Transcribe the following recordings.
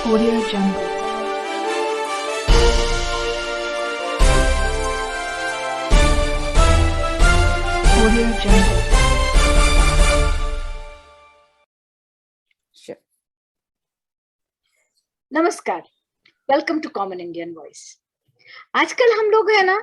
Audio Jungle. Audio Jungle. Sure. नमस्कार, welcome to common Indian voice. आजकल हम लोग है ना,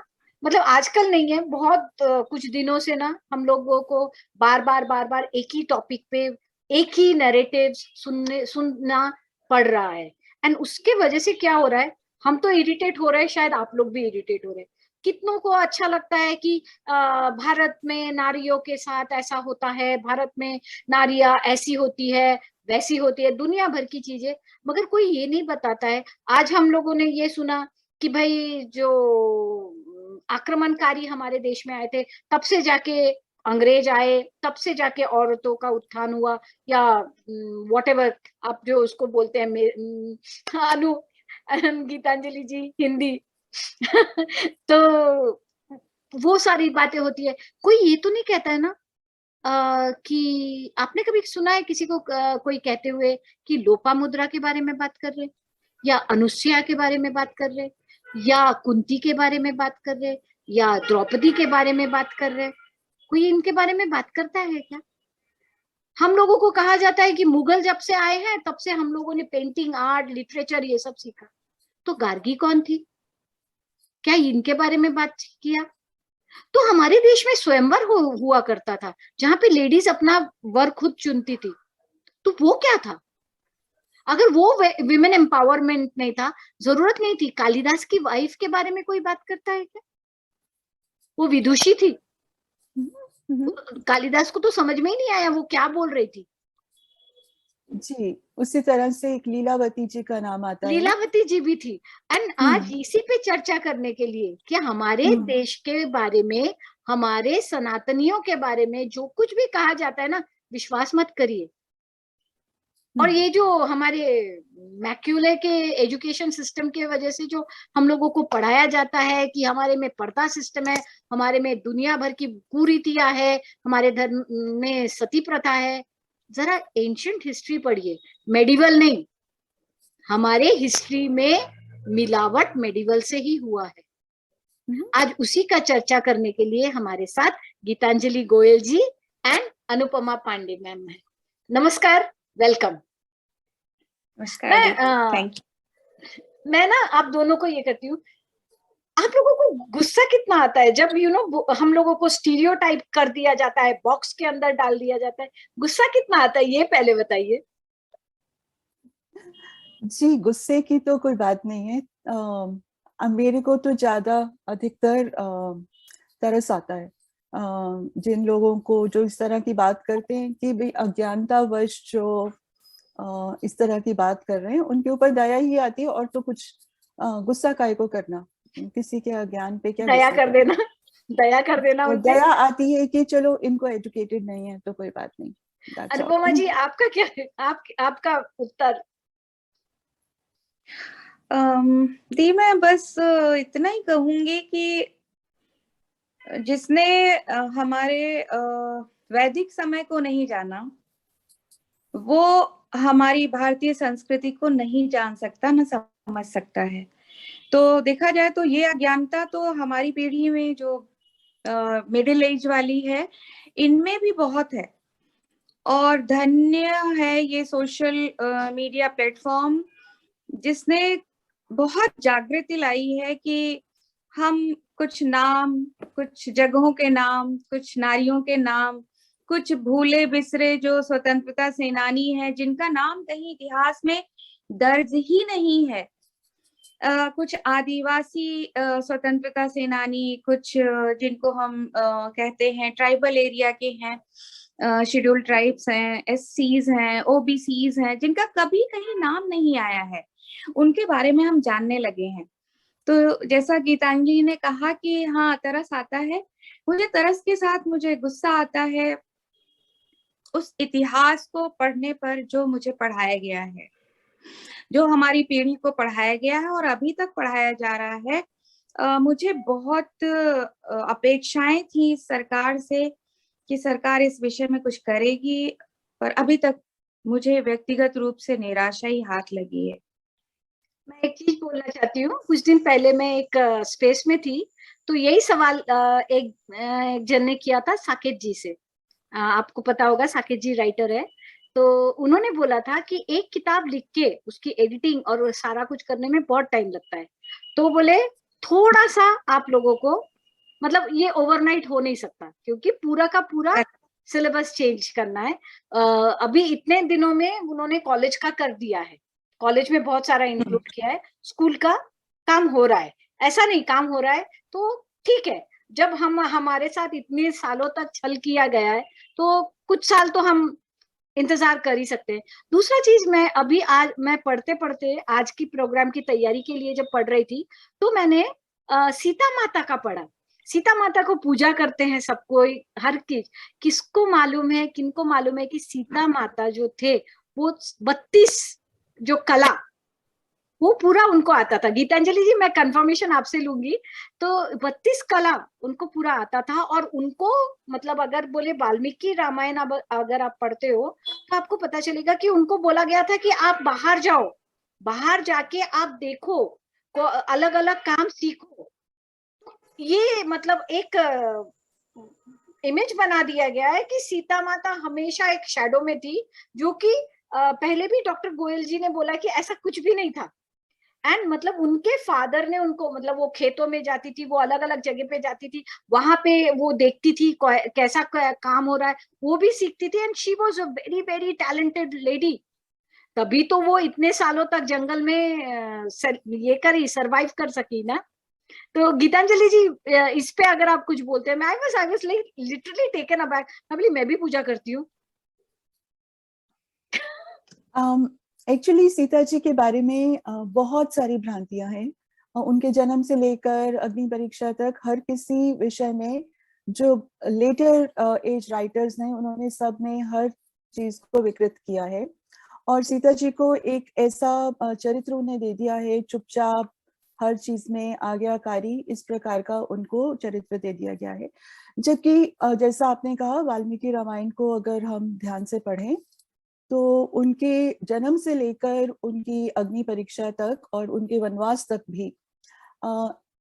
मतलब आजकल नहीं है, बहुत कुछ दिनों से ना हम लोगों को बार बार एक ही टॉपिक पे एक ही नैरेटिव सुनना पड़ रहा है। एंड उसके वजह से क्या हो रहा है, हम तो इरिटेट हो रहे हैं, शायद आप लोग भी इरिटेट हो रहे हैं। कितनों को अच्छा लगता है कि भारत में नारियों के साथ ऐसा होता है, भारत में नारियां ऐसी होती है, वैसी होती है, दुनिया भर की चीजें, मगर कोई ये नहीं बताता है। आज हम लोगों ने ये सुना कि भाई जो आक्रमणकारी हमारे देश में आए थे, तब से जाके अंग्रेज आए, तब से जाके औरतों का उत्थान हुआ, या व्हाटएवर आप जो उसको बोलते हैं, अनु गीतांजलि जी हिंदी तो वो सारी बातें होती है। कोई ये तो नहीं कहता है ना कि आपने कभी सुना है किसी को कोई कहते हुए कि लोपामुद्रा के बारे में बात कर रहे, या अनुसुईया के बारे में बात कर रहे, या कुंती के बारे में बात कर रहे, या द्रौपदी के बारे में बात कर रहे? कोई इनके बारे में बात करता है क्या? हम लोगों को कहा जाता है कि मुगल जब से आए हैं तब से हम लोगों ने पेंटिंग, आर्ट, लिटरेचर ये सब सीखा। तो गार्गी कौन थी? क्या इनके बारे में बात किया? तो हमारे देश में स्वयंवर हुआ करता था, जहां पे लेडीज अपना वर खुद चुनती थी। तो वो क्या था? अगर वो विमेन एम्पावरमेंट नहीं था, जरूरत नहीं थी। कालिदास की वाइफ के बारे में कोई बात करता है क्या? वो विदुषी थी। कालिदास को तो समझ में ही नहीं आया वो क्या बोल रही थी। जी, उसी तरह से एक लीलावती जी का नाम आता है। लीलावती जी भी थी। एंड आज इसी पे चर्चा करने के लिए कि हमारे देश के बारे में, हमारे सनातनियों के बारे में जो कुछ भी कहा जाता है ना, विश्वास मत करिए। और ये जो हमारे मैक्यूले के एजुकेशन सिस्टम की वजह से जो हम लोगों को पढ़ाया जाता है कि हमारे में पर्दा सिस्टम है, हमारे में दुनिया भर की कुरीतियां है, हमारे धर्म में सती प्रथा है। जरा एंशिएंट हिस्ट्री पढ़िए, मेडिवल नहीं। हमारे हिस्ट्री में मिलावट मेडिवल से ही हुआ है। आज उसी का चर्चा करने के लिए हमारे साथ गीतांजलि गोयल जी एंड अनुपमा पांडे मैम है। नमस्कार, वेलकम। मैं ना आप दोनों को ये कहती हूँ, आप लोगों को गुस्सा कितना आता है जब हम लोगों को स्टीरियोटाइप कर दिया जाता है, बॉक्स के अंदर डाल दिया जाता है? गुस्सा कितना आता है, ये पहले बताइए। जी, गुस्से की तो कोई बात नहीं है। मेरे को तो ज्यादा अधिकतर तरस आता है जिन लोगों को जो इस तरह की बात करते हैं कि भाई अज्ञानतावश जो इस तरह की बात कर रहे हैं, उनके ऊपर दया ही आती है। और तो कुछ गुस्सा काहे को करना, किसी के अज्ञान पे क्या दया गुस्सा कर देना, दया कर देना तो उन पे। दया आती है कि चलो इनको एजुकेटेड नहीं है तो कोई बात नहीं। अनुपमा जी, आपका क्या है? आपका उत्तर? दी, मैं बस इतना ही कहूंगी कि जिसने हमारे वैदिक समय को नहीं जाना, वो हमारी भारतीय संस्कृति को नहीं जान सकता, न समझ सकता है। तो देखा जाए तो ये अज्ञानता तो हमारी पीढ़ी में जो मिडिल एज वाली है, इनमें भी बहुत है। और धन्य है ये सोशल मीडिया प्लेटफॉर्म, जिसने बहुत जागृति लाई है कि हम कुछ नाम, कुछ जगहों के नाम, कुछ नारियों के नाम, कुछ भूले बिसरे जो स्वतंत्रता सेनानी हैं, जिनका नाम कहीं इतिहास में दर्ज ही नहीं है, कुछ आदिवासी स्वतंत्रता सेनानी, कुछ जिनको हम कहते हैं ट्राइबल एरिया के हैं, शेड्यूल ट्राइब्स हैं, एससीज हैं, ओबीसीज हैं, जिनका कभी कहीं नाम नहीं आया है, उनके बारे में हम जानने लगे हैं। तो जैसा गीतांजलि ने कहा कि हाँ, तरस आता है। मुझे तरस के साथ मुझे गुस्सा आता है उस इतिहास को पढ़ने पर जो मुझे पढ़ाया गया है, जो हमारी पीढ़ी को पढ़ाया गया है और अभी तक पढ़ाया जा रहा है। मुझे बहुत अपेक्षाएं थी सरकार से कि सरकार इस विषय में कुछ करेगी, पर अभी तक मुझे व्यक्तिगत रूप से निराशा ही हाथ लगी है। मैं एक चीज बोलना चाहती हूँ। कुछ दिन पहले मैं एक स्पेस में थी, तो यही सवाल एक जन ने किया था साकेत जी से। आपको पता होगा, साकेत जी राइटर है। तो उन्होंने बोला था कि एक किताब लिख के उसकी एडिटिंग और सारा कुछ करने में बहुत टाइम लगता है। तो बोले थोड़ा सा आप लोगों को, मतलब ये ओवरनाइट हो नहीं सकता, क्योंकि पूरा का पूरा सिलेबस चेंज करना है। अभी इतने दिनों में उन्होंने कॉलेज का कर दिया है, कॉलेज में बहुत सारा इंक्लूड किया है, स्कूल का काम हो रहा है, ऐसा नहीं काम हो रहा है तो ठीक है। जब हम हमारे साथ इतने सालों तक छल किया गया है, तो कुछ साल तो हम इंतजार कर ही सकते हैं। दूसरा चीज, मैं अभी आज मैं पढ़ते पढ़ते आज की प्रोग्राम की तैयारी के लिए जब पढ़ रही थी, तो मैंने सीता माता का पढ़ा। सीता माता को पूजा करते हैं सब कोई, हर किसको मालूम है, किनको मालूम है कि सीता माता जो थे वो 32 जो कला, वो पूरा उनको आता था। गीतांजलि जी, मैं कंफर्मेशन आपसे लूंगी, तो 32 कला उनको पूरा आता था। और उनको, मतलब अगर बोले वाल्मीकि रामायण अगर आप पढ़ते हो, तो आपको पता चलेगा कि उनको बोला गया था कि आप बाहर जाओ, बाहर जाके आप देखो, अलग अलग काम सीखो। ये मतलब एक इमेज बना दिया गया है कि सीता माता हमेशा एक शैडो में थी, जो कि पहले भी डॉक्टर गोयल जी ने बोला कि ऐसा कुछ भी नहीं था। एंड मतलब उनके फादर ने उनको, मतलब वो खेतों में जाती थी, वो अलग अलग जगह पे जाती थी, वहां पे वो देखती थी कैसा काम हो रहा है, वो भी सीखती थी। And she was a very very talented lady. तभी तो वो इतने सालों तक जंगल में ये करी, सरवाइव कर सकी ना। तो गीतांजलि जी, इस पे अगर आप कुछ बोलते हैं, I was literally taken aback. मैं भी पूजा करती हूँ। एक्चुअली सीता जी के बारे में बहुत सारी भ्रांतियां हैं। उनके जन्म से लेकर अग्नि परीक्षा तक हर किसी विषय में जो लेटर एज राइटर्स हैं, उन्होंने सब में हर चीज को विकृत किया है। और सीता जी को एक ऐसा चरित्र उन्हें दे दिया है, चुपचाप हर चीज में आज्ञाकारी, इस प्रकार का उनको चरित्र दे दिया गया है। जबकि जैसा आपने कहा, वाल्मीकि रामायण को अगर हम ध्यान से पढ़ें, तो उनके जन्म से लेकर उनकी अग्नि परीक्षा तक और उनके वनवास तक भी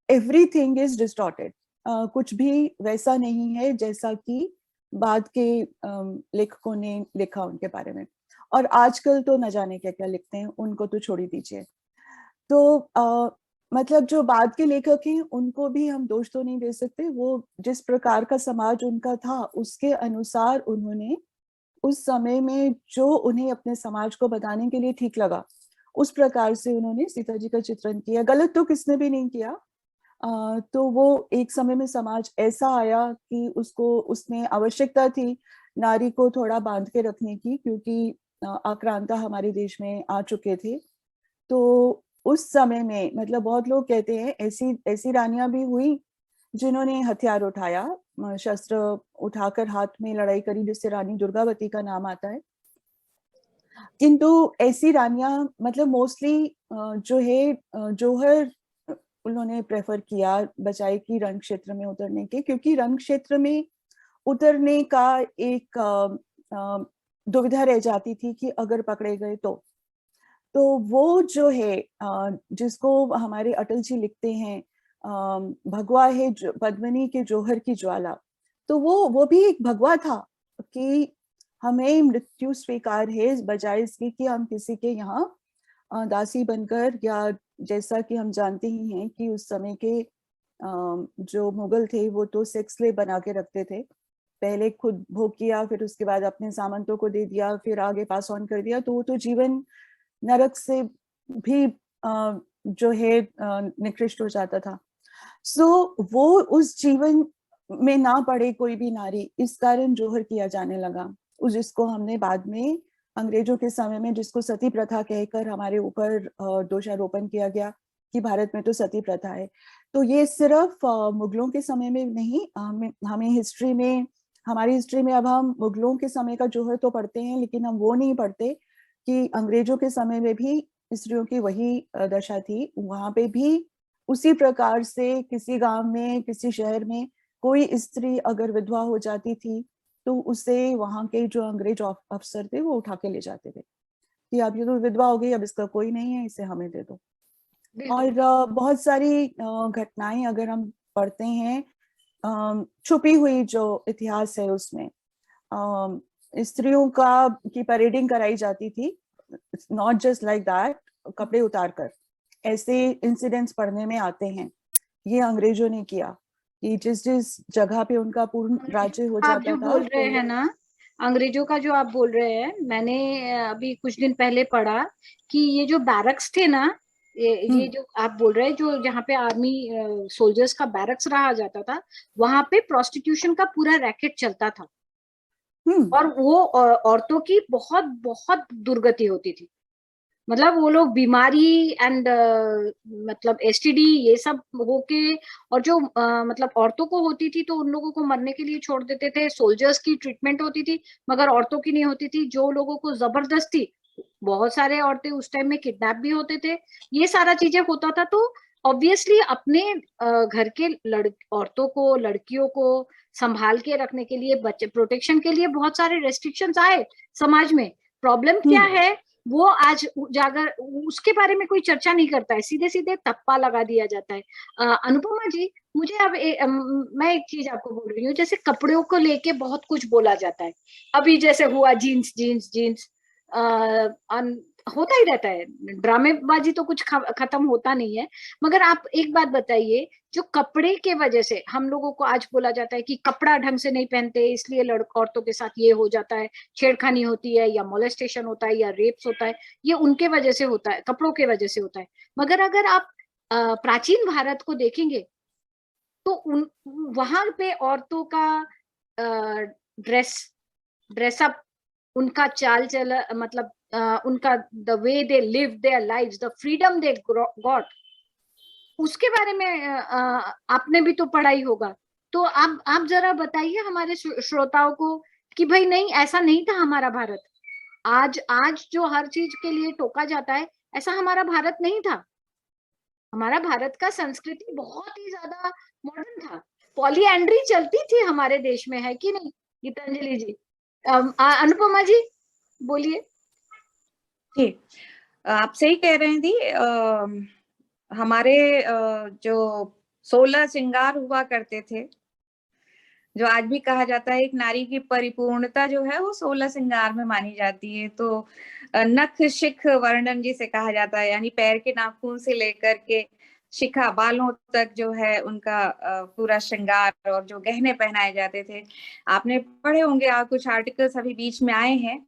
एवरीथिंग इज डिस्टॉर्टेड। कुछ भी वैसा नहीं है जैसा कि बाद के लेखकों ने लिखा उनके बारे में। और आजकल तो न जाने क्या क्या लिखते हैं, उनको तो छोड़ ही दीजिए। तो मतलब जो बाद के लेखक हैं, उनको भी हम दोष तो नहीं दे सकते। वो जिस प्रकार का समाज उनका था, उसके अनुसार उन्होंने उस समय में जो उन्हें अपने समाज को बताने के लिए ठीक लगा, उस प्रकार से उन्होंने सीता जी का चित्रण किया। गलत तो किसने भी नहीं किया। तो वो एक समय में समाज ऐसा आया कि उसको, उसमें आवश्यकता थी नारी को थोड़ा बांध के रखने की, क्योंकि आक्रांता हमारे देश में आ चुके थे। तो उस समय में, मतलब बहुत लोग कहते हैं ऐसी ऐसी रानियां भी हुई जिन्होंने हथियार उठाया, शस्त्र उठाकर हाथ में लड़ाई करी, जिससे रानी दुर्गावती का नाम आता है। किंतु ऐसी रानियां, मतलब मोस्टली जो है जौहर उन्होंने प्रेफर किया बजाय कि रण क्षेत्र में उतरने के, क्योंकि रण क्षेत्र में उतरने का एक दुविधा रह जाती थी कि अगर पकड़े गए तो वो जो है जिसको हमारे अटल जी लिखते हैं, भगवा है पद्मिनी के जौहर की ज्वाला, तो वो भी एक भगवा था कि हमें मृत्यु स्वीकार है, बजाय इसके कि हम किसी के यहाँ दासी बनकर, या जैसा कि हम जानते ही हैं कि उस समय के जो मुगल थे वो तो सेक्स स्लेव बना के रखते थे। पहले खुद भोग किया, फिर उसके बाद अपने सामंतों को दे दिया, फिर आगे पास ऑन कर दिया। तो वो तो जीवन नरक से भी जो है निकृष्ट हो जाता था। सो वो उस जीवन में ना पड़े कोई भी नारी, इस कारण जौहर किया जाने लगा। उस जिसको हमने बाद में अंग्रेजों के समय में, जिसको सती प्रथा कहकर हमारे ऊपर दोषारोपण किया गया कि भारत में तो सती प्रथा है। तो ये सिर्फ मुगलों के समय में नहीं, हमें हिस्ट्री में, हमारी हिस्ट्री में अब हम मुगलों के समय का जौहर तो पढ़ते हैं, लेकिन हम वो नहीं पढ़ते कि अंग्रेजों के समय में भी स्त्रियों की वही दशा थी। वहां पे भी उसी प्रकार से किसी गांव में, किसी शहर में कोई स्त्री अगर विधवा हो जाती थी, तो उसे वहां के जो अंग्रेज अफसर थे वो उठा के ले जाते थे कि अब ये तो विधवा हो गई, अब इसका कोई नहीं है, इसे हमें दे दो। बिल्कुल। और बहुत सारी घटनाएं अगर हम पढ़ते हैं, छुपी हुई जो इतिहास है उसमें स्त्रियों की परेडिंग कराई जाती थी, नॉट जस्ट लाइक दैट, कपड़े उतारकर। ऐसे इंसिडेंट्स पढ़ने में आते हैं। ये अंग्रेजों ने किया कि जिस जिस जगह पे उनका पूर्ण राज्य हो आप जाता जो था बोल रहे तो हैं ना, अंग्रेजों का जो आप बोल रहे हैं, मैंने अभी कुछ दिन पहले पढ़ा कि ये जो बैरक्स थे ना, ये जो आप बोल रहे हैं, जो जहाँ पे आर्मी सोल्जर्स का बैरक्स रहा जाता था, वहां पे प्रोस्टिट्यूशन का पूरा रैकेट चलता था। हम्म और वो औरतों की बहुत बहुत दुर्गति होती थी। मतलब वो लोग बीमारी एंड मतलब एसटीडी ये सब होके, और जो मतलब औरतों को होती थी तो उन लोगों को मरने के लिए छोड़ देते थे। सोल्जर्स की ट्रीटमेंट होती थी मगर औरतों की नहीं होती थी। जो लोगों को जबरदस्ती, बहुत सारे औरतें उस टाइम में किडनैप भी होते थे। ये सारा चीजें होता था। तो ऑब्वियसली अपने घर के औरतों को, लड़कियों को संभाल के रखने के लिए, बच्चे प्रोटेक्शन के लिए बहुत सारे रेस्ट्रिक्शंस आए समाज में। प्रॉब्लम क्या हम्म है, वो आज उजागर, उसके बारे में कोई चर्चा नहीं करता है, सीधे सीधे तप्पा लगा दिया जाता है। अनुपमा जी, मुझे अब मैं एक चीज आपको बोल रही हूँ, जैसे कपड़ों को लेके बहुत कुछ बोला जाता है। अभी जैसे हुआ जीन्स जीन्स जीन्स, होता ही रहता है, ड्रामेबाजी तो कुछ खत्म होता नहीं है। मगर आप एक बात बताइए, जो कपड़े के वजह से हम लोगों को आज बोला जाता है कि कपड़ा ढंग से नहीं पहनते इसलिए औरतों के साथ ये हो जाता है, छेड़खानी होती है या मोलेस्टेशन होता है या रेप्स होता है, ये उनके वजह से होता है, कपड़ों के वजह से होता है। मगर अगर आप प्राचीन भारत को देखेंगे तो उन वहां पे औरतों का ड्रेस ड्रेसअप, उनका चाल चल, मतलब उनका the way they live their lives, the freedom they got, उसके बारे में आपने भी तो पढ़ा ही होगा। तो आप जरा बताइए हमारे श्रोताओं को कि भाई नहीं, ऐसा नहीं था हमारा भारत। आज आज जो हर चीज के लिए टोका जाता है, ऐसा हमारा भारत नहीं था। हमारा भारत का संस्कृति बहुत ही ज्यादा मॉडर्न था। पॉलीएंड्री चलती थी हमारे देश में, है कि नहीं गीतांजलि जी? अनुपमा जी बोलिए। जी, आप सही कह रहे हैं दी। हमारे जो 16 श्रृंगार हुआ करते थे, जो आज भी कहा जाता है एक नारी की परिपूर्णता जो है वो 16 श्रृंगार में मानी जाती है। तो नख शिख वर्णन जिसे कहा जाता है, यानी पैर के नाखून से लेकर के शिखा बालों तक जो है उनका पूरा श्रृंगार और जो गहने पहनाए जाते थे। आपने पढ़े होंगे, कुछ आर्टिकल्स अभी बीच में आए हैं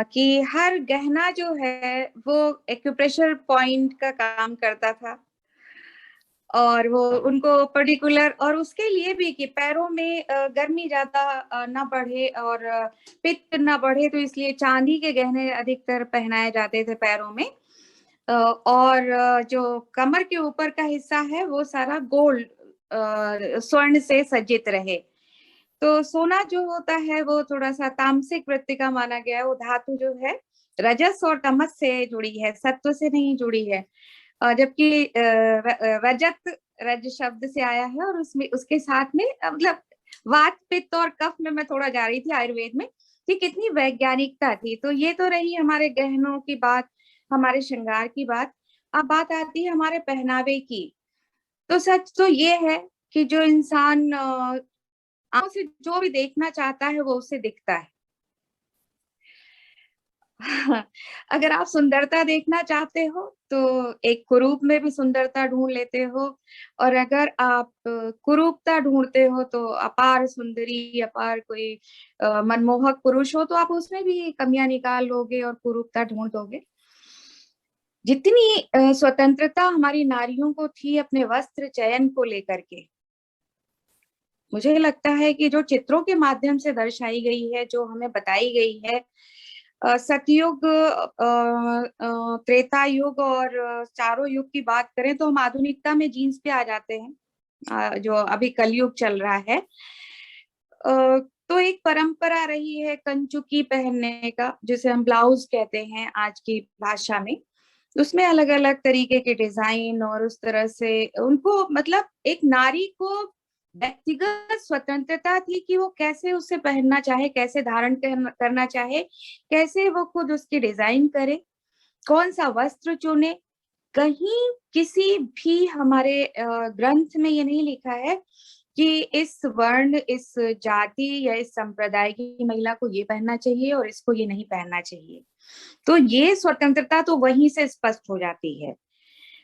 कि हर गहना जो है वो एक्यूप्रेशर पॉइंट का काम करता था, और वो उनको पर्टिकुलर, और उसके लिए भी कि पैरों में गर्मी ज्यादा ना बढ़े और पित्त ना बढ़े, तो इसलिए चांदी के गहने अधिकतर पहनाए जाते थे पैरों में। और जो कमर के ऊपर का हिस्सा है वो सारा गोल्ड स्वर्ण से सज्जित रहे। तो सोना जो होता है वो थोड़ा सा तामसिक वृत्ति का माना गया है। वो धातु जो है रजस और तमस से जुड़ी है, सत्व से नहीं जुड़ी है। जबकि रजत रज शब्द से आया है, और उसमें उसके साथ में मतलब वात पित्त और कफ में मैं थोड़ा जा रही थी आयुर्वेद में कि कितनी वैज्ञानिकता थी। तो ये तो रही हमारे गहनों की बात, हमारे श्रृंगार की बात। अब बात आती है हमारे पहनावे की। तो सच तो ये है कि जो इंसान आंखों से जो भी देखना चाहता है वो उसे दिखता है। अगर आप सुंदरता देखना चाहते हो तो एक कुरूप में भी सुंदरता ढूंढ लेते हो, और अगर आप कुरूपता ढूंढते हो तो अपार सुंदरी, अपार कोई मनमोहक पुरुष हो तो आप उसमें भी कमियां निकाल लोगे और कुरूपता ढूंढ दोगे। जितनी स्वतंत्रता हमारी नारियों को थी अपने वस्त्र चयन को लेकर के, मुझे लगता है कि जो चित्रों के माध्यम से दर्शाई गई है, जो हमें बताई गई है, सतयुग, त्रेता युग और चारों युग की बात करें तो हम आधुनिकता में जीन्स पे आ जाते हैं, जो अभी कलयुग चल रहा है। तो एक परंपरा रही है कंचुकी पहनने का, जिसे हम ब्लाउज कहते हैं आज की भाषा में। उसमें अलग अलग तरीके के डिजाइन, और उस तरह से उनको मतलब एक नारी को व्यक्तिगत स्वतंत्रता थी कि वो कैसे उसे पहनना चाहे, कैसे धारण करना चाहे, कैसे वो खुद उसकी डिजाइन करे, कौन सा वस्त्र चुने, कहीं किसी भी हमारे ग्रंथ में ये नहीं लिखा है कि इस वर्ण, इस जाति या इस संप्रदाय की महिला को ये पहनना चाहिए और इसको ये नहीं पहनना चाहिए। तो ये स्वतंत्रता तो वहीं से स्पष्ट हो जाती है।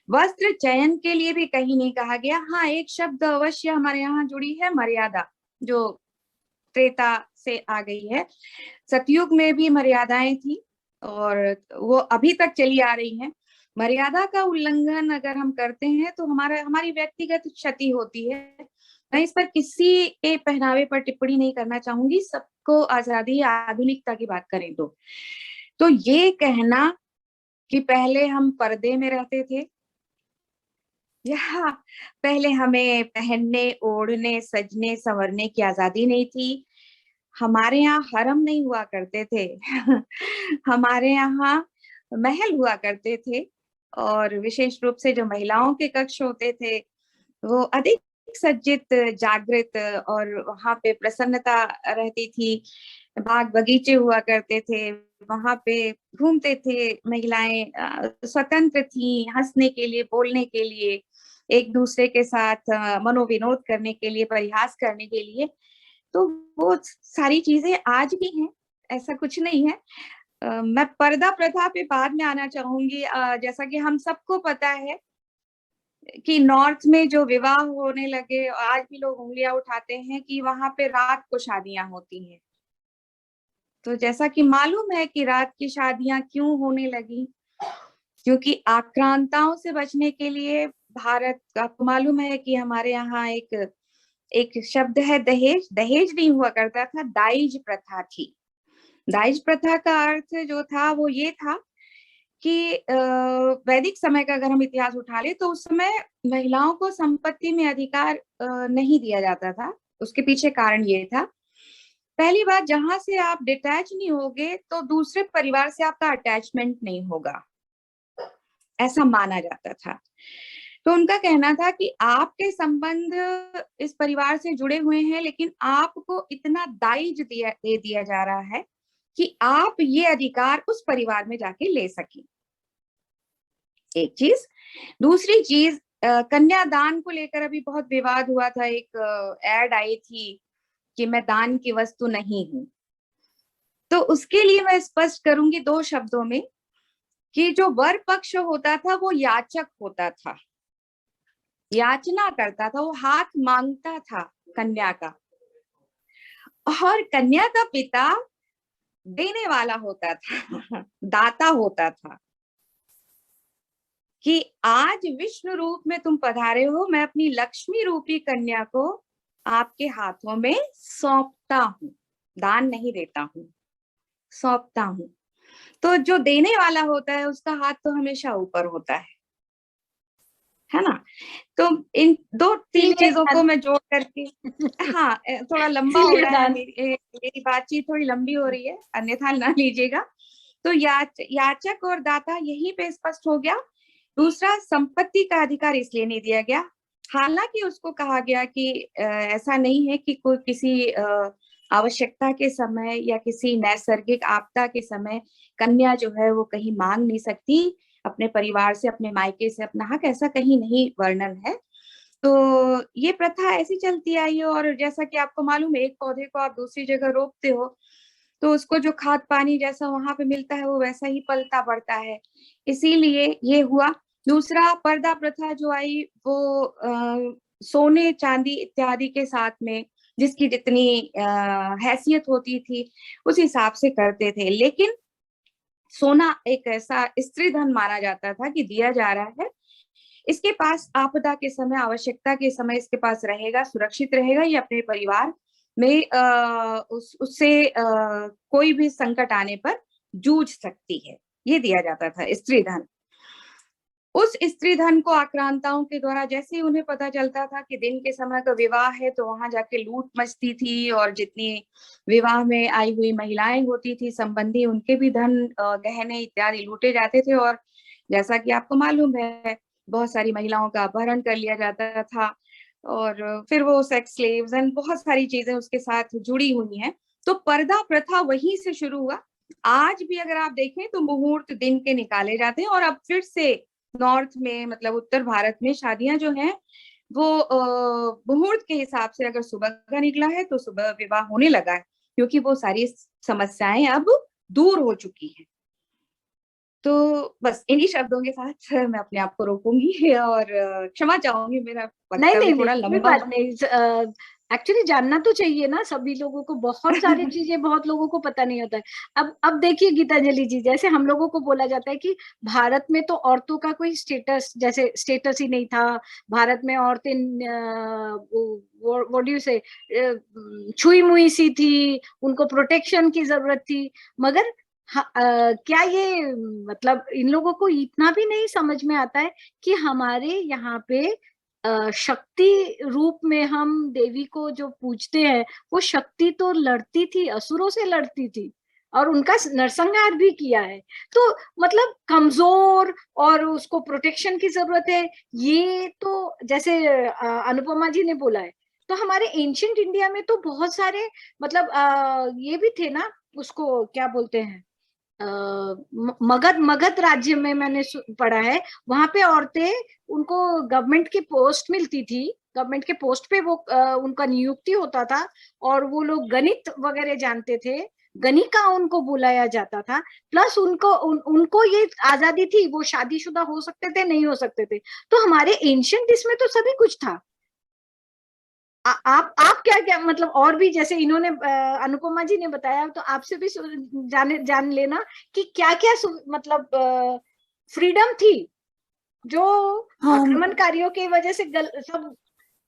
वस्त्र चयन के लिए भी कहीं नहीं कहा गया। हाँ, एक शब्द अवश्य हमारे यहाँ जुड़ी है, मर्यादा, जो त्रेता से आ गई है। सतयुग में भी मर्यादाएं थी और वो अभी तक चली आ रही हैं। मर्यादा का उल्लंघन अगर हम करते हैं तो हमारी व्यक्तिगत क्षति होती है। मैं इस पर किसी के पहनावे पर टिप्पणी नहीं करना चाहूंगी, सबको आजादी, आधुनिकता की बात करें तो ये कहना कि पहले हम पर्दे में रहते थे या पहले हमें पहनने, ओढ़ने, सजने, संवरने की आजादी नहीं थी। हमारे यहाँ हरम नहीं हुआ करते थे हमारे यहाँ महल हुआ करते थे और विशेष रूप से जो महिलाओं के कक्ष होते थे वो अधिक सज्जित, जागृत और वहां पे प्रसन्नता रहती थी। बाग बगीचे हुआ करते थे, वहां पे घूमते थे महिलाएं, स्वतंत्र थी हंसने के लिए, बोलने के लिए, एक दूसरे के साथ मनोविनोद करने के लिए, परिहास करने के लिए। तो वो सारी चीजें आज भी हैं, ऐसा कुछ नहीं है। मैं पर्दा प्रथा पे बाद में आना चाहूंगी। जैसा कि हम सबको पता है कि नॉर्थ में जो विवाह होने लगे, आज भी लोग उंगलियां उठाते हैं कि वहां पे रात को शादियां होती हैं। तो जैसा कि मालूम है कि रात की शादियां क्यों होने लगी, क्योंकि आक्रांताओं से बचने के लिए भारत, आपको मालूम है कि हमारे यहाँ एक शब्द है दहेज। दहेज नहीं हुआ करता था, दाइज प्रथा थी। दाइज प्रथा का अर्थ जो था वो ये था कि वैदिक समय का अगर हम इतिहास उठा ले तो उस समय महिलाओं को संपत्ति में अधिकार नहीं दिया जाता था। उसके पीछे कारण ये था, पहली बात, जहां से आप डिटैच नहीं होगे तो दूसरे परिवार से आपका अटैचमेंट नहीं होगा, ऐसा माना जाता था। तो उनका कहना था कि आपके संबंध इस परिवार से जुड़े हुए हैं, लेकिन आपको इतना दाइज दे दिया जा रहा है कि आप ये अधिकार उस परिवार में जाके ले सकें। एक चीज। दूसरी चीज, कन्यादान को लेकर अभी बहुत विवाद हुआ था। एक एड आई थी कि मैं दान की वस्तु नहीं हूं। तो उसके लिए मैं स्पष्ट करूंगी 2 शब्दों में कि जो वर पक्ष होता था वो याचक होता था, याचना करता था, वो हाथ मांगता था कन्या का, और कन्या का पिता देने वाला होता था दाता होता था कि आज विष्णु रूप में तुम पधारे हो, मैं अपनी लक्ष्मी रूपी कन्या को आपके हाथों में सौंपता हूं, दान नहीं देता हूं, सौंपता हूं। तो जो देने वाला होता है उसका हाथ तो हमेशा ऊपर होता है ना। तो इन 2-3 चीजों को मैं जोड़ करके, हाँ थोड़ा लंबा हो रहा है, मेरी बातचीत थोड़ी लंबी हो रही है, अन्यथा ना लीजिएगा। तो याचक और दाता यहीं पे स्पष्ट हो गया। दूसरा, संपत्ति का अधिकार इसलिए नहीं दिया गया, हालांकि उसको कहा गया कि ऐसा नहीं है कि कोई किसी आवश्यकता के समय या किसी नैसर्गिक आपदा के समय कन्या जो है वो कहीं मांग नहीं सकती अपने परिवार से, अपने मायके से अपना हक, ऐसा कहीं नहीं वर्णन है। तो ये प्रथा ऐसी चलती आई है, और जैसा कि आपको मालूम है, एक पौधे को आप दूसरी जगह रोपते हो तो उसको जो खाद पानी जैसा वहां पे मिलता है वो वैसा ही पलता बढ़ता है, इसीलिए ये हुआ। दूसरा, पर्दा प्रथा जो आई वो सोने चांदी इत्यादि के साथ में जिसकी जितनी हैसियत होती थी उस हिसाब से करते थे, लेकिन सोना एक ऐसा स्त्री धन माना जाता था कि दिया जा रहा है, इसके पास आपदा के समय, आवश्यकता के समय इसके पास रहेगा, सुरक्षित रहेगा, ये अपने परिवार में उससे कोई भी संकट आने पर जूझ सकती है, ये दिया जाता था स्त्री धन। उस स्त्री धन को आक्रांताओं के द्वारा जैसे ही उन्हें पता चलता था कि दिन के समय का विवाह है तो वहां जाके लूट मचती थी, और जितनी विवाह में आई हुई महिलाएं होती थी संबंधी, उनके भी धन, गहने इत्यादि लूटे जाते थे। और जैसा कि आपको मालूम है, बहुत सारी महिलाओं का अपहरण कर लिया जाता था, और फिर वो सेक्स स्लेव्स एंड बहुत सारी चीजें उसके साथ जुड़ी हुई हैं। तो पर्दा प्रथा वहीं से शुरू हुआ। आज भी अगर आप देखें तो मुहूर्त दिन के निकाले जाते हैं, और अब फिर से नॉर्थ में, मतलब उत्तर भारत में शादियां जो हैं वो मुहूर्त के हिसाब से अगर सुबह का निकला है तो सुबह विवाह होने लगा है, क्योंकि वो सारी समस्याएं अब दूर हो चुकी हैं। तो बस इन्हीं शब्दों के साथ मैं अपने आप को रोकूंगी और क्षमा चाहूंगी, मेरा नहीं वक्तव्य नहीं थोड़ा नहीं, कोई लंबा बात नहीं। एक्चुअली जानना तो चाहिए ना सभी लोगों को, बहुत सारी चीजें बहुत लोगों को पता नहीं होता है। अब देखिए गीतांजलि जी, जैसे हम लोगों को बोला जाता है कि भारत में तो औरतों का कोई स्टेटस, जैसे स्टेटस ही नहीं था भारत में, औरतें व्हाट डू यू से छुई मुई सी थी, उनको प्रोटेक्शन की जरूरत थी। मगर क्या ये मतलब इन लोगों को इतना भी नहीं समझ में आता है कि हमारे यहाँ पे शक्ति रूप में हम देवी को जो पूजते हैं, वो शक्ति तो लड़ती थी, असुरों से लड़ती थी और उनका नरसंहार भी किया है। तो मतलब कमजोर और उसको प्रोटेक्शन की जरूरत है, ये तो जैसे अनुपमा जी ने बोला है। तो हमारे एंशियंट इंडिया में तो बहुत सारे मतलब ये भी थे ना, उसको क्या बोलते हैं, मगध मगध राज्य में मैंने पढ़ा है, वहां पे औरतें, उनको गवर्नमेंट की पोस्ट मिलती थी, गवर्नमेंट के पोस्ट पे वो उनका नियुक्ति होता था, और वो लोग गणित वगैरह जानते थे, गणिका उनको बुलाया जाता था। प्लस उनको ये आजादी थी, वो शादीशुदा हो सकते थे, नहीं हो सकते थे। तो हमारे एंशियंट इसमें तो सभी कुछ था। आप क्या क्या मतलब, और भी जैसे इन्होंने अनुपमा जी ने बताया, तो आपसे भी जान लेना कि क्या क्या मतलब फ्रीडम थी जो आक्रमणकारियों की वजह से सब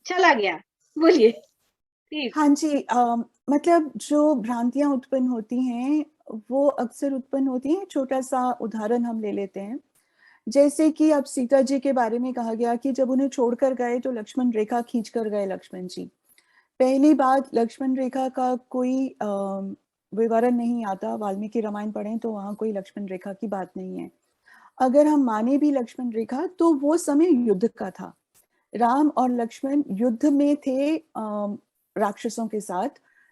चला गया। बोलिए प्लीज। हाँ जी, मतलब जो भ्रांतियां उत्पन्न होती हैं वो अक्सर उत्पन्न होती हैं। छोटा सा उदाहरण हम ले लेते हैं, जैसे कि अब सीता जी के बारे में कहा गया कि जब उन्हें छोड़कर गए तो लक्ष्मण रेखा खींच कर गए लक्ष्मण जी। पहली बात, लक्ष्मण रेखा का कोई विवरण नहीं आता। वाल्मीकि रामायण पढ़ें तो वहां कोई लक्ष्मण रेखा की बात नहीं है। अगर हम माने भी लक्ष्मण रेखा, तो वो समय युद्ध का था। राम और लक्ष्मण युद्ध में थे राक्षसों के साथ,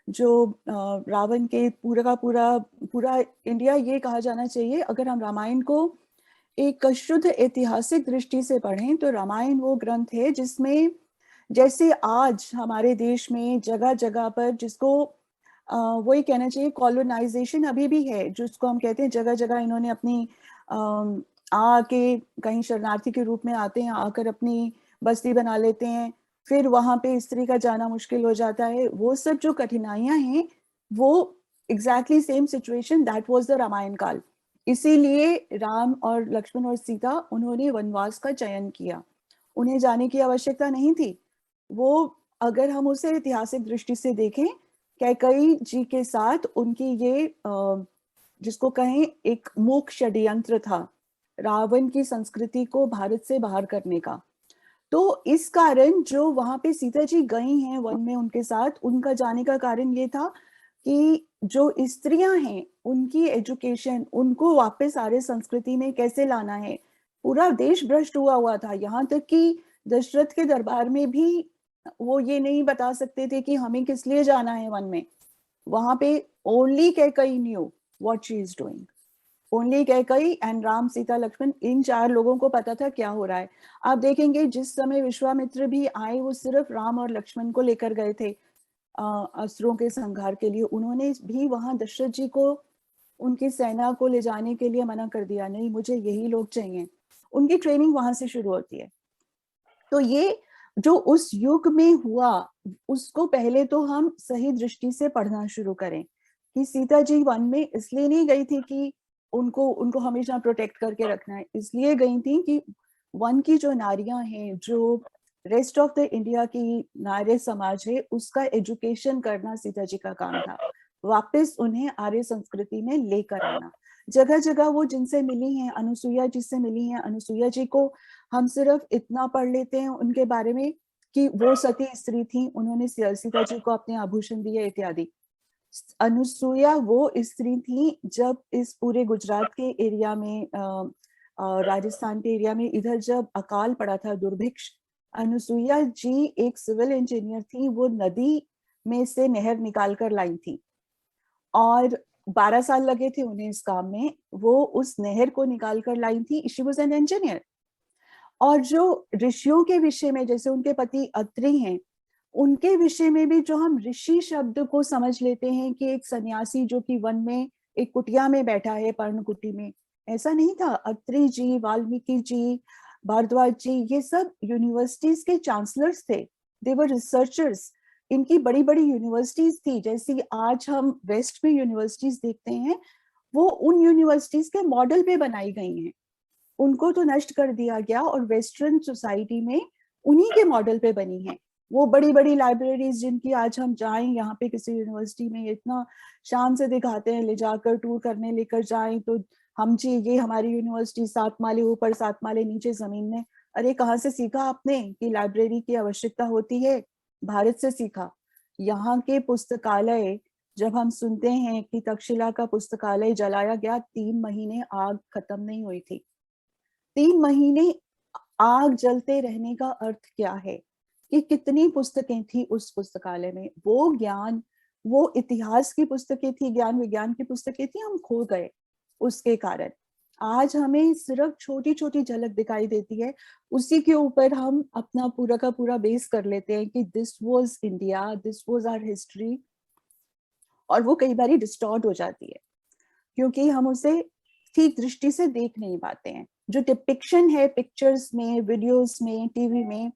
जो रावण के पूरा इंडिया, ये कहा जाना चाहिए, अगर हम रामायण को एक शुद्ध ऐतिहासिक दृष्टि से पढ़ें तो रामायण वो ग्रंथ है जिसमें, जैसे आज हमारे देश में जगह जगह पर, जिसको वही कहना चाहिए, कॉलोनाइजेशन अभी भी है, जिसको हम कहते हैं जगह जगह इन्होंने अपनी आके कहीं शरणार्थी के रूप में आते हैं, आकर अपनी बस्ती बना लेते हैं, फिर वहां पे स्त्री का जाना मुश्किल हो जाता है। वो सब जो कठिनाइयां हैं, वो exactly same situation that was the Ramayana काल। इसीलिए राम और लक्ष्मण और सीता, उन्होंने वनवास का चयन किया, उन्हें जाने की आवश्यकता नहीं थी। वो, अगर हम उसे ऐतिहासिक दृष्टि से देखें, कैकेयी जी के साथ उनकी ये जिसको कहें एक मूक षड्यंत्र था रावण की संस्कृति को भारत से बाहर करने का। तो इस कारण जो वहां पे सीता जी गई हैं वन में उनके साथ, उनका जाने का कारण ये था कि जो स्त्रियां हैं उनकी एजुकेशन, उनको वापस आर्य संस्कृति में कैसे लाना है। पूरा देश भ्रष्ट हुआ था, यहाँ तक कि दशरथ के दरबार में भी वो ये नहीं बता सकते थे कि हमें किस लिए जाना है वन में। वहां पे only Kaikeyi knew what she is doing, only Kaikeyi and Ram Sita Lakshman, इन 4 लोगों को पता था क्या हो रहा है। आप देखेंगे जिस समय विश्वामित्र भी आए, वो सिर्फ राम और लक्ष्मण को लेकर गए थे असुरों के संहार के लिए। उन्होंने भी वहां दशरथ जी को उनकी सेना को ले जाने के लिए मना कर दिया, नहीं मुझे यही लोग चाहिए। उनकी ट्रेनिंग वहां से शुरू होती है। तो ये जो उस युग में हुआ, उसको पहले तो हम सही दृष्टि से पढ़ना शुरू करें कि सीता जी वन में इसलिए नहीं गई थी कि उनको हमेशा प्रोटेक्ट करके रखना है, इसलिए गई थी कि वन की जो नारियां हैं, जो रेस्ट ऑफ द इंडिया की नार्य समाज है, उसका एजुकेशन करना सीता जी का काम था, वापस उन्हें आर्य संस्कृति में लेकर आना। जगह जगह वो जिनसे मिली हैं, अनुसुईया जी से मिली हैं। अनुसुईया जी को हम सिर्फ इतना पढ़ लेते हैं उनके बारे में कि वो सती स्त्री थी, उन्होंने सीता जी को अपने आभूषण दिए इत्यादि। अनुसुईया वो स्त्री थी जब इस पूरे गुजरात के एरिया में, राजस्थान के एरिया में, इधर जब अकाल पड़ा था, दुर्भिक्ष, अनुसुईया जी एक सिविल इंजीनियर थी, वो नदी में से नहर निकाल कर लाई थी और 12 साल लगे थे उन्हें इस काम में। वो उस नहर को निकाल कर लाई थी, शी वाज एन इंजीनियर। और जो ऋषियों के विषय में, जैसे उनके पति अत्रि हैं, उनके विषय में भी जो हम ऋषि शब्द को समझ लेते हैं कि एक सन्यासी जो कि वन में एक कुटिया में बैठा है, पर्णकुटी में, ऐसा नहीं था। अत्रि जी, वाल्मीकि जी, भारद्वाज जी, ये सब यूनिवर्सिटीज के चांसलर्स थे, दे वर रिसर्चर्स। इनकी बड़ी बड़ी यूनिवर्सिटीज थी, जैसे आज हम वेस्ट में यूनिवर्सिटीज देखते हैं, वो उन यूनिवर्सिटीज के मॉडल पे बनाई गई हैं। उनको तो नष्ट कर दिया गया और वेस्टर्न सोसाइटी में उन्हीं के मॉडल पे बनी है। वो बड़ी बड़ी लाइब्रेरीज जिनकी आज हम जाएं यहाँ पे किसी यूनिवर्सिटी में, इतना शान से दिखाते हैं, ले जाकर टूर करने लेकर जाएं तो हम जी ये हमारी यूनिवर्सिटी 7 माले ऊपर 7 माले नीचे जमीन में। अरे कहाँ से सीखा आपने कि लाइब्रेरी की आवश्यकता होती है? भारत से सीखा। यहाँ के पुस्तकालय, जब हम सुनते हैं कि तक्षशिला का पुस्तकालय जलाया गया, 3 महीने आग खत्म नहीं हुई थी। 3 महीने आग जलते रहने का अर्थ क्या है कि कितनी पुस्तकें थी उस पुस्तकालय में, वो ज्ञान, वो इतिहास की पुस्तकें थी, ज्ञान विज्ञान की पुस्तकें थी, हम खो गए उसके कारण। आज हमें सिर्फ छोटी छोटी झलक दिखाई देती है, उसी के ऊपर हम अपना पूरा का पूरा बेस कर लेते हैं कि this was India, this was our history, और वो कई बार डिस्टॉर्ट हो जाती है क्योंकि हम उसे ठीक दृष्टि से देख नहीं पाते हैं। जो डिपिक्शन है पिक्चर्स में, वीडियोस में, टीवी में,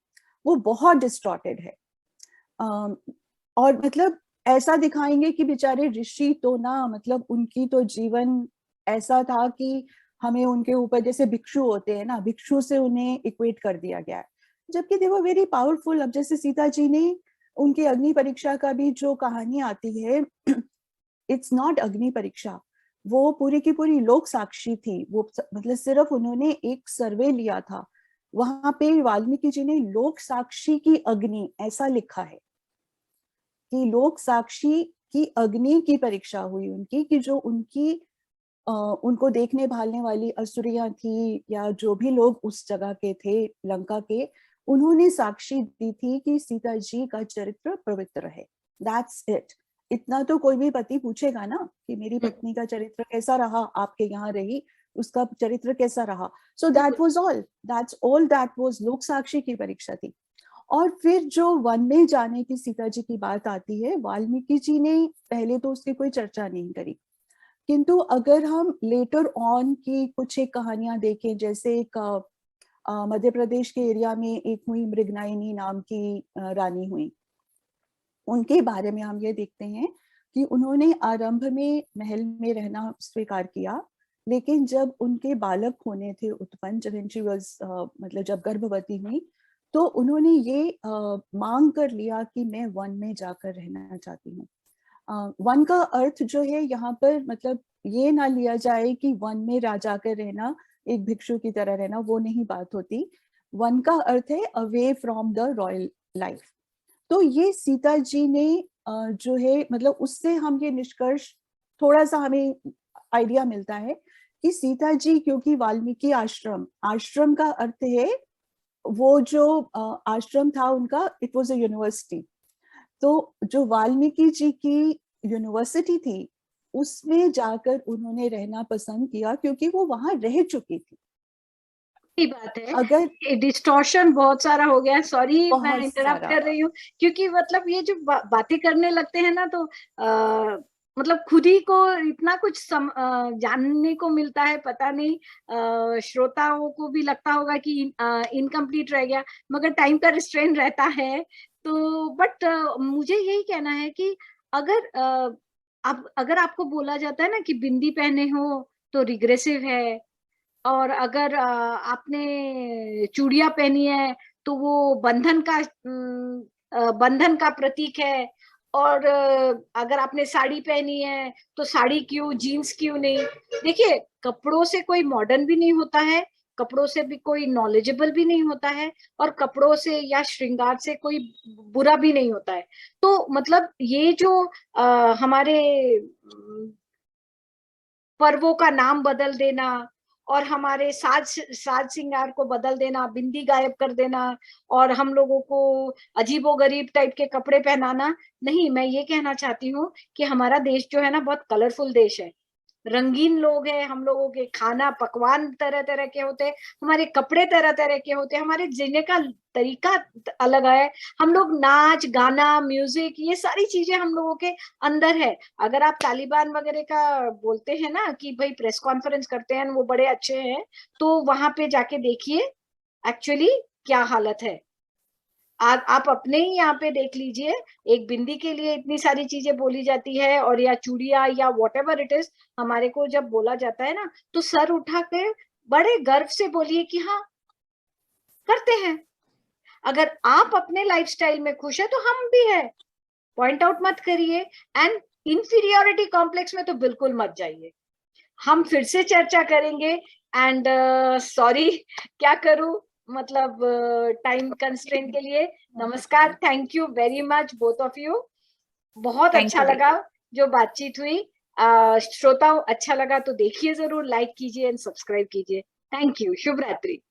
वो बहुत डिस्टॉर्टेड है। और मतलब ऐसा दिखाएंगे कि बेचारे ऋषि तो ना, मतलब उनकी तो जीवन ऐसा था कि हमें उनके ऊपर, जैसे भिक्षु होते हैं ना, भिक्षु से उन्हें इक्वेट कर दिया गया है, जबकि दे वर वेरी पावरफुल। अब जैसे सीता जी ने, उनकी अग्नि परीक्षा का भी जो कहानी आती है, इट्स नॉट अग्नि परीक्षा, वो पूरी की पूरी लोक साक्षी थी। वो मतलब सिर्फ उन्होंने एक सर्वे लिया था, वहां पे वाल्मीकि जी ने लोक साक्षी की अग्नि ऐसा लिखा है कि लोक साक्षी की अग्नि की परीक्षा हुई उनकी, कि जो उनकी उनको देखने भालने वाली असुरियां थी या जो भी लोग उस जगह के थे, लंका के, उन्होंने साक्षी दी थी कि सीता जी का चरित्र पवित्र है। That's it. इतना तो कोई भी पति पूछेगा ना कि मेरी पत्नी का चरित्र कैसा रहा, आपके यहाँ रही, उसका चरित्र कैसा रहा। So that was all, that's all that was लोक साक्षी की परीक्षा थी। और फिर जो वन में जाने की सीता जी की बात आती है, वाल्मीकि जी ने पहले तो उसकी कोई चर्चा नहीं करी, किंतु अगर हम लेटर ऑन की कुछ एक कहानियां देखें, जैसे एक मध्य प्रदेश के एरिया में एक हुई, मृगनायिनी नाम की रानी हुई, उनके बारे में हम ये देखते हैं कि उन्होंने आरंभ में महल में रहना स्वीकार किया, लेकिन जब उनके बालक होने थे उत्पन्न, जब शी वाज मतलब जब गर्भवती हुई, तो उन्होंने ये मांग कर लिया कि मैं वन में जाकर रहना चाहती हूँ। वन का अर्थ जो है यहाँ पर, मतलब ये ना लिया जाए कि वन में जाकर रहना एक भिक्षु की तरह रहना, वो नहीं बात होती। वन का अर्थ है away from the royal life. तो ये सीता जी ने जो है, मतलब उससे हम ये निष्कर्ष, थोड़ा सा हमें आइडिया मिलता है कि सीता जी, क्योंकि वाल्मीकि आश्रम, आश्रम का अर्थ है वो जो आश्रम था उनका, इट वाज अ यूनिवर्सिटी। तो जो वाल्मीकि जी की यूनिवर्सिटी थी, उसमें जाकर उन्होंने रहना पसंद किया क्योंकि वो वहां रह चुकी थी। सही बात है। अगर डिस्टॉर्शन बहुत सारा हो गया है, सॉरी मैं बहुत इंटरप्ट सारा, कर रही हूँ, क्योंकि मतलब ये जो बातें करने लगते हैं ना, तो मतलब खुद ही को इतना कुछ जानने को मिलता है, पता नहीं श्रोताओं को भी लगता होगा कि इनकम्प्लीट रह गया, मगर टाइम का रिस्ट्रेन रहता है। तो बट मुझे यही कहना है कि अगर अगर आपको बोला जाता है ना कि बिंदी पहने हो तो रिग्रेसिव है, और अगर आपने चूड़ियां पहनी है तो वो बंधन का प्रतीक है, और अगर आपने साड़ी पहनी है तो साड़ी क्यों, जीन्स क्यों नहीं। देखिए, कपड़ों से कोई मॉडर्न भी नहीं होता है, कपड़ों से भी कोई नॉलेजेबल भी नहीं होता है, और कपड़ों से या श्रृंगार से कोई बुरा भी नहीं होता है। तो मतलब ये जो हमारे पर्वों का नाम बदल देना, और हमारे साज श्रृंगार को बदल देना, बिंदी गायब कर देना, और हम लोगों को अजीबोगरीब टाइप के कपड़े पहनाना, नहीं, मैं ये कहना चाहती हूँ कि हमारा देश जो है ना, बहुत कलरफुल देश है। रंगीन लोग हैं, हम लोगों के खाना पकवान तरह तरह के होते हैं, हमारे कपड़े तरह तरह के होते हैं, हमारे जीने का तरीका अलग है, हम लोग नाच गाना म्यूजिक ये सारी चीजें हम लोगों के अंदर है। अगर आप तालिबान वगैरह का बोलते हैं ना कि भाई प्रेस कॉन्फ्रेंस करते हैं वो बड़े अच्छे हैं, तो वहां पे जाके देखिए एक्चुअली क्या हालत है। आप अपने ही यहाँ पे देख लीजिए, एक बिंदी के लिए इतनी सारी चीजें बोली जाती है, और या चूड़िया या वॉट एवर इट इज, हमारे को जब बोला जाता है ना तो सर उठा के बड़े गर्व से बोलिए कि हाँ करते हैं। अगर आप अपने लाइफस्टाइल में खुश है तो हम भी है, पॉइंट आउट मत करिए, एंड इंफीरियोरिटी कॉम्प्लेक्स में तो बिल्कुल मत जाइए। हम फिर से चर्चा करेंगे, एंड सॉरी क्या करूं, मतलब टाइम कंस्ट्रेंट के लिए। नमस्कार, thank you very much both of you, बहुत Thank अच्छा you, लगा जो बातचीत हुई। श्रोताओं अच्छा लगा तो देखिए जरूर, लाइक कीजिए एंड सब्सक्राइब कीजिए। थैंक यू, शुभ रात्रि।